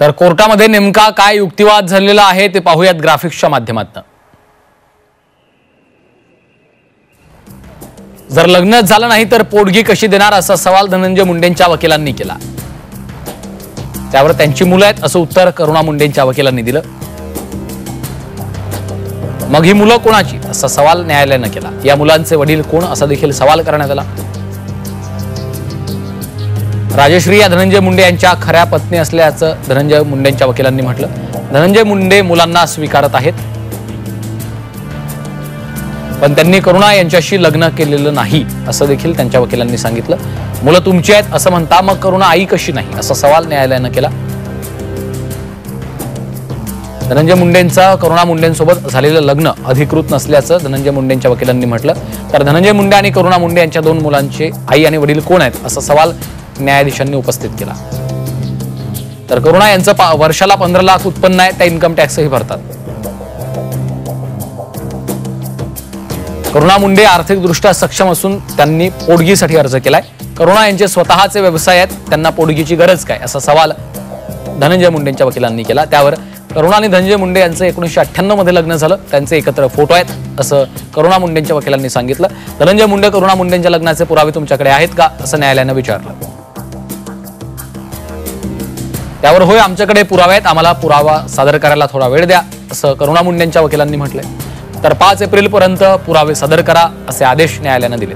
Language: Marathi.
तर कोर्टामध्ये नेमका काय युक्तिवाद झालेला आहे ते पाहूयात ग्राफिक्सच्या माध्यमातून। जर लग्न झालं नाही तर पोटगी कशी देणार असा सवाल धनंजय मुंडेंच्या वकिलांनी केला। त्यावर त्यांची मुलं आहेत असं उत्तर करुणा मुंडेंच्या वकिलांनी दिलं। मग ही मुलं कोणाची असा सवाल न्यायालयानं केला। या मुलांचे वडील कोण असा देखील सवाल करण्यात आला। राजश्री या धनंजय मुंडे यांच्या खऱ्या पत्नी असल्याचं धनंजय मुंडेंच्या वकिलांनी म्हटलं। धनंजय मुंडे मुलांना स्वीकारत आहेत, पण त्यांनी करुणा यांच्याशी लग्न केलेलं नाही असं देखील त्यांच्या वकिलांनी सांगितलं। मुलं तुमची आहेत असं म्हणता, मग करुणा आई कशी नाही असा सवाल न्यायालयानं केला। धनंजय मुंडेंचं करुणा मुंडेंसोबत झालेलं लग्न अधिकृत नसल्याचं धनंजय मुंडेंच्या वकिलांनी म्हटलं। तर धनंजय मुंडे आणि करुणा मुंडे यांच्या दोन मुलांचे आई आणि वडील कोण आहेत असा सवाल न्यायाधीशांनी उपस्थित केला। तर करुणा यांचं वर्षाला 15 लाख उत्पन्न आहे, त्या इन्कम टॅक्सही भरतात। करुणा मुंडे आर्थिकदृष्ट्या सक्षम असून त्यांनी पोटगीसाठी अर्ज केलाय। करुणा यांचे स्वतःचे व्यवसाय आहेत, त्यांना पोटगीची गरज काय असा सवाल धनंजय मुंडेंच्या वकिलांनी केला। त्यावर करुणा आणि धनंजय मुंडे यांचं 1998 मध्ये लग्न झालं, त्यांचे एकत्र फोटो आहेत असं करुणा मुंडेंच्या वकिलांनी सांगितलं। धनंजय मुंडे करुणा मुंडेंच्या लग्नाचे पुरावे तुमच्याकडे आहेत का असं न्यायालयानं विचारलं। त्यावर होय, आमच्याकडे पुरावे आहेत, आम्हाला पुरावा सादर करायला थोडा वेळ द्या असं करुणा मुंडेंच्या वकिलांनी म्हटलंय। तर 5 एप्रिल पर्यंत पुरावे सादर करा असे आदेश न्यायालयानं दिले।